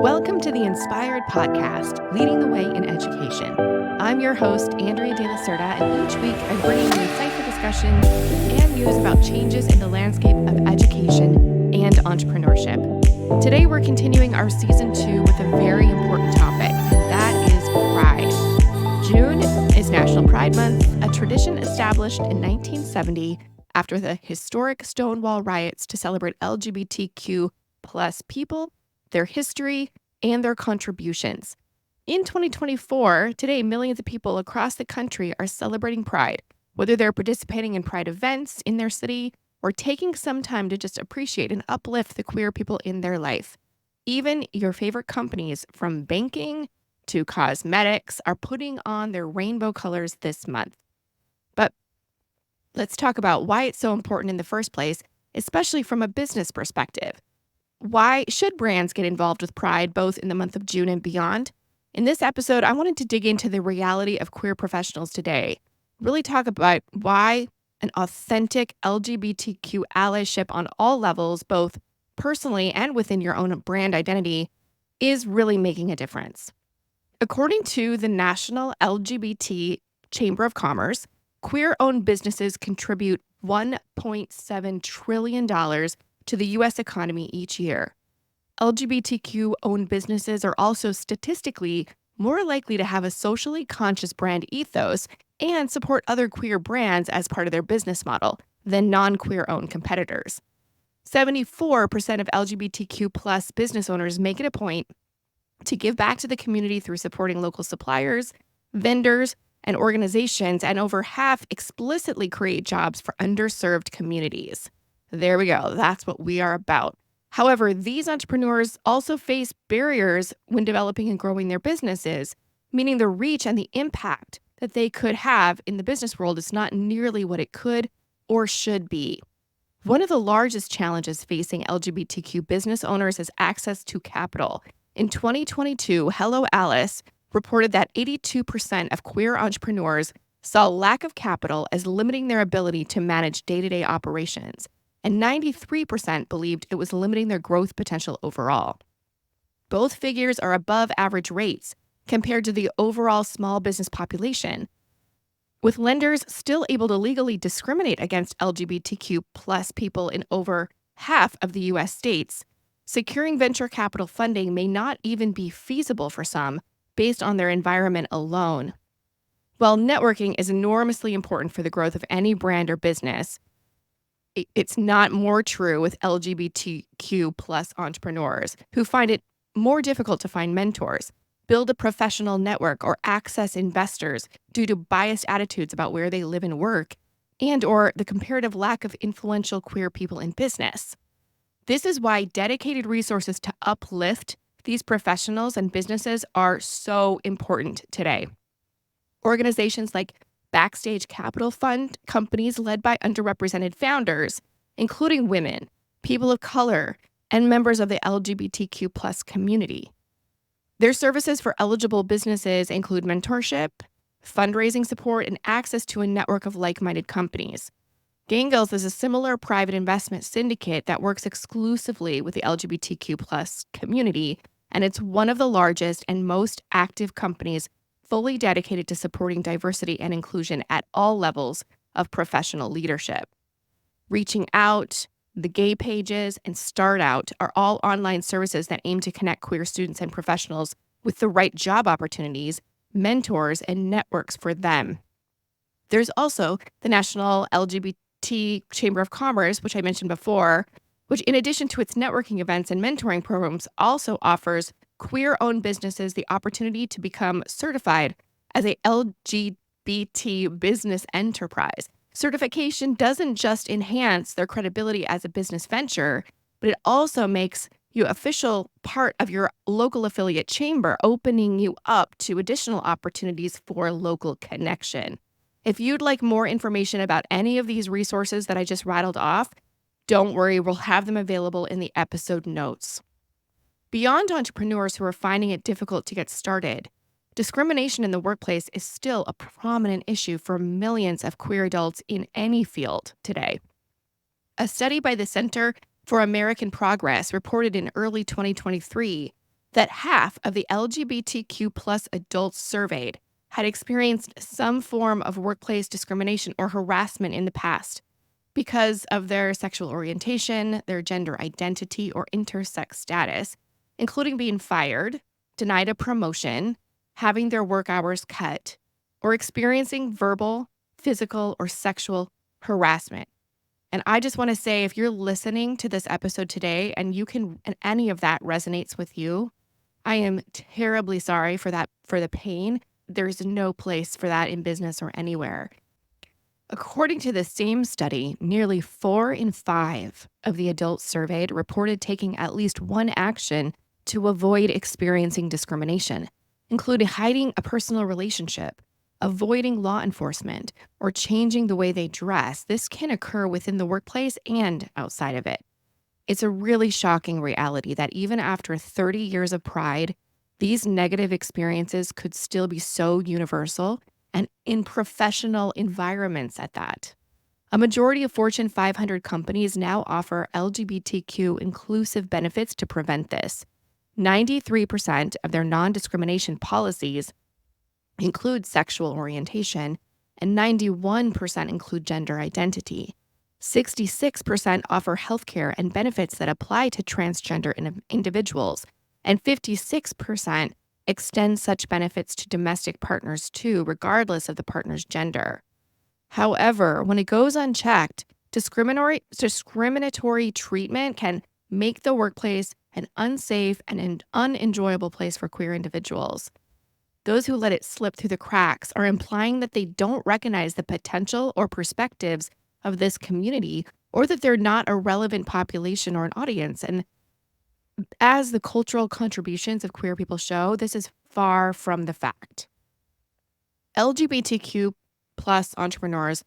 Welcome to the Inspired Podcast, Leading the Way in Education. I'm your host, Andrea de la Cerda, and each week I bring you insightful discussions and news about changes in the landscape of education and entrepreneurship. Today we're continuing our Season 2 with a very important topic, that is Pride. June is National Pride Month, a tradition established in 1970 after the historic Stonewall riots to celebrate LGBTQ plus people, their history, and their contributions. In 2024, today, millions of people across the country are celebrating Pride, whether they're participating in Pride events in their city or taking some time to just appreciate and uplift the queer people in their life. Even your favorite companies, from banking to cosmetics, are putting on their rainbow colors this month. But let's talk about why it's so important in the first place, especially from a business perspective. Why should brands get involved with Pride both in the month of June and beyond? In this episode, I wanted to dig into the reality of queer professionals today, really talk about why an authentic LGBTQ allyship on all levels, both personally and within your own brand identity, is really making a difference. According to the National LGBT Chamber of Commerce, queer-owned businesses contribute $1.7 trillion to the U.S. economy each year. LGBTQ-owned businesses are also statistically more likely to have a socially conscious brand ethos and support other queer brands as part of their business model than non-queer-owned competitors. 74% of LGBTQ plus business owners make it a point to give back to the community through supporting local suppliers, vendors, and organizations, and over half explicitly create jobs for underserved communities. There we go. That's what we are about. However, these entrepreneurs also face barriers when developing and growing their businesses, meaning the reach and the impact that they could have in the business world is not nearly what it could or should be. One of the largest challenges facing LGBTQ business owners is access to capital. In 2022, Hello Alice reported that 82% of queer entrepreneurs saw lack of capital as limiting their ability to manage day-to-day operations, and 93% believed it was limiting their growth potential overall. Both figures are above average rates compared to the overall small business population, with lenders still able to legally discriminate against LGBTQ plus people in over half of the U.S. states. Securing venture capital funding may not even be feasible for some based on their environment alone. While networking is enormously important for the growth of any brand or business, it's not more true with LGBTQ plus entrepreneurs who find it more difficult to find mentors, build a professional network, or access investors due to biased attitudes about where they live and work, and or the comparative lack of influential queer people in business. This is why dedicated resources to uplift these professionals and businesses are so important today. Organizations like Backstage Capital fund companies led by underrepresented founders, including women, people of color, and members of the LGBTQ plus community. Their services for eligible businesses include mentorship, fundraising support, and access to a network of like-minded companies. Gangles is a similar private investment syndicate that works exclusively with the LGBTQ plus community, and it's one of the largest and most active companies fully dedicated to supporting diversity and inclusion at all levels of professional leadership. Reaching Out, the Gay Pages, and Start Out are all online services that aim to connect queer students and professionals with the right job opportunities, mentors, and networks for them. There's also the National LGBT Chamber of Commerce, which I mentioned before, which, in addition to its networking events and mentoring programs, also offers queer-owned businesses the opportunity to become certified as a LGBT business enterprise. Certification doesn't just enhance their credibility as a business venture, but it also makes you official part of your local affiliate chamber, opening you up to additional opportunities for local connection. If you'd like more information about any of these resources that I just rattled off, don't worry, we'll have them available in the episode notes. Beyond entrepreneurs who are finding it difficult to get started, discrimination in the workplace is still a prominent issue for millions of queer adults in any field today. A study by the Center for American Progress reported in early 2023 that half of the LGBTQ plus adults surveyed had experienced some form of workplace discrimination or harassment in the past because of their sexual orientation, their gender identity, or intersex status, including being fired, denied a promotion, having their work hours cut, or experiencing verbal, physical, or sexual harassment. And I just want to say, if you're listening to this episode today and any of that resonates with you, I am terribly sorry for the pain. There's no place for that in business or anywhere. According to the same study, nearly 4 in 5 of the adults surveyed reported taking at least one action to avoid experiencing discrimination, including hiding a personal relationship, avoiding law enforcement, or changing the way they dress. This can occur within the workplace and outside of it. It's a really shocking reality that even after 30 years of Pride, these negative experiences could still be so universal and in professional environments at that. A majority of Fortune 500 companies now offer LGBTQ inclusive benefits to prevent this. 93% of their non-discrimination policies include sexual orientation, and 91% include gender identity. 66% offer healthcare and benefits that apply to transgender individuals, and 56% extend such benefits to domestic partners too, regardless of the partner's gender. However, when it goes unchecked, discriminatory treatment can make the workplace an unsafe and an unenjoyable place for queer individuals. Those who let it slip through the cracks are implying that they don't recognize the potential or perspectives of this community, or that they're not a relevant population or an audience. And as the cultural contributions of queer people show, this is far from the fact. LGBTQ plus entrepreneurs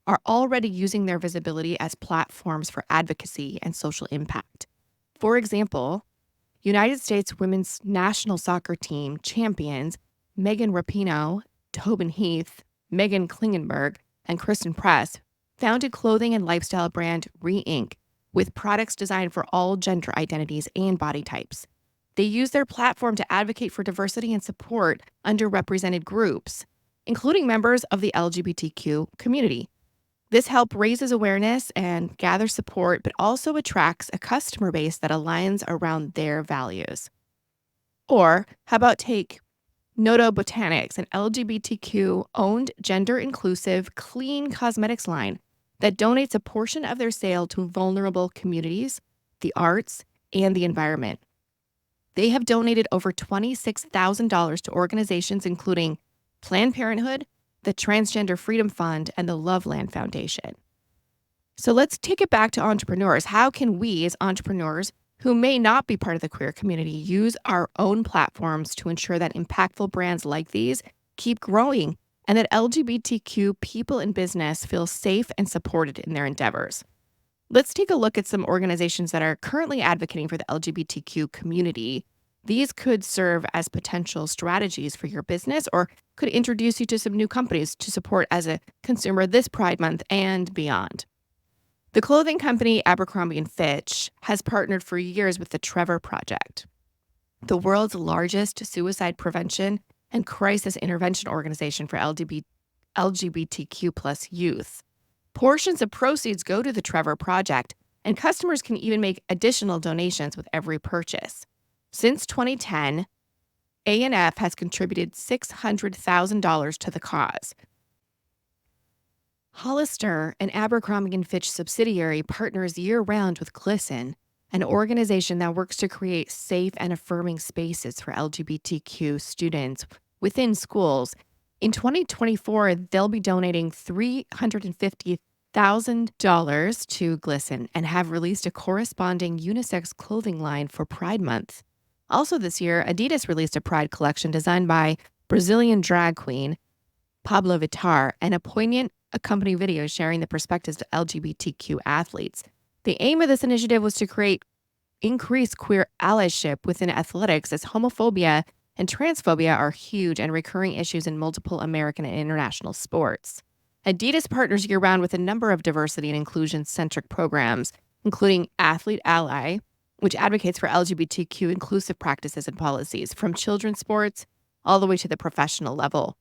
are already using their visibility as platforms for advocacy and social impact. For example, United States women's national soccer team champions Megan Rapinoe, Tobin Heath, Megan Klingenberg, and Kristen Press founded clothing and lifestyle brand Re-Inc. with products designed for all gender identities and body types. They use their platform to advocate for diversity and support underrepresented groups, including members of the LGBTQ community. This help raises awareness and gathers support, but also attracts a customer base that aligns around their values. Or how about take Noto Botanics, an LGBTQ-owned, gender-inclusive, clean cosmetics line that donates a portion of their sale to vulnerable communities, the arts, and the environment. They have donated over $26,000 to organizations including Planned Parenthood, the Transgender Freedom Fund, and the Loveland Foundation. So let's take it back to entrepreneurs. How can we, as entrepreneurs who may not be part of the queer community, use our own platforms to ensure that impactful brands like these keep growing and that LGBTQ people in business feel safe and supported in their endeavors? Let's take a look at some organizations that are currently advocating for the LGBTQ community. These could serve as potential strategies for your business or could introduce you to some new companies to support as a consumer this Pride Month and beyond. The clothing company Abercrombie & Fitch has partnered for years with the Trevor Project, the world's largest suicide prevention and crisis intervention organization for LGBTQ plus youth. Portions of proceeds go to the Trevor Project, and customers can even make additional donations with every purchase. Since 2010, A&F has contributed $600,000 to the cause. Hollister, an Abercrombie & Fitch subsidiary, partners year-round with GLSEN, an organization that works to create safe and affirming spaces for LGBTQ students within schools. In 2024, they'll be donating $350,000 to GLSEN and have released a corresponding unisex clothing line for Pride Month. Also this year, Adidas released a Pride collection designed by Brazilian drag queen Pablo Vittar and a poignant accompanying video sharing the perspectives of LGBTQ athletes. The aim of this initiative was to create increased queer allyship within athletics, as homophobia and transphobia are huge and recurring issues in multiple American and international sports. Adidas partners year-round with a number of diversity and inclusion-centric programs, including Athlete Ally, which advocates for LGBTQ inclusive practices and policies from children's sports all the way to the professional level.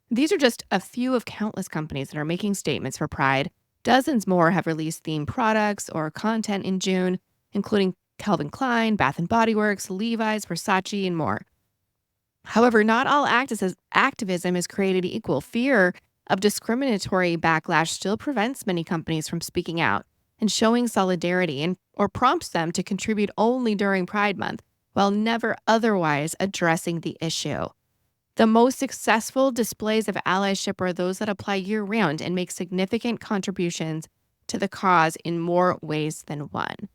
These are just a few of countless companies that are making statements for Pride. Dozens more have released themed products or content in June, including Calvin Klein, Bath & Body Works, Levi's, Versace, and more. However, not all activism is created equal. Fear of discriminatory backlash still prevents many companies from speaking out and showing solidarity or prompts them to contribute only during Pride Month while never otherwise addressing the issue. The most successful displays of allyship are those that apply year-round and make significant contributions to the cause in more ways than one.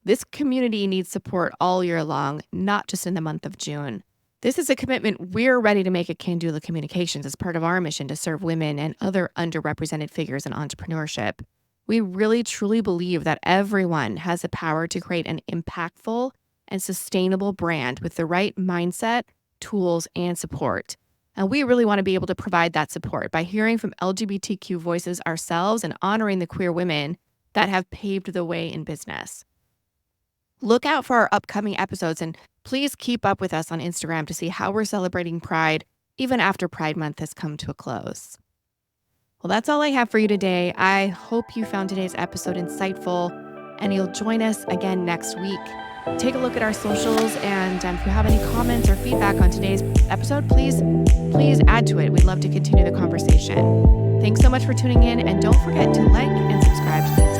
This community needs support all year long, not just in the month of June. This is a commitment we're ready to make at KANDULA Communications as part of our mission to serve women and other underrepresented figures in entrepreneurship. We really truly believe that everyone has the power to create an impactful and sustainable brand with the right mindset, tools, and support. And we really want to be able to provide that support by hearing from LGBTQ voices ourselves and honoring the queer women that have paved the way in business. Look out for our upcoming episodes and please keep up with us on Instagram to see how we're celebrating Pride even after Pride Month has come to a close. Well, that's all I have for you today. I hope you found today's episode insightful and you'll join us again next week. Take a look at our socials, and if you have any comments or feedback on today's episode, please add to it. We'd love to continue the conversation. Thanks so much for tuning in, and don't forget to like and subscribe to the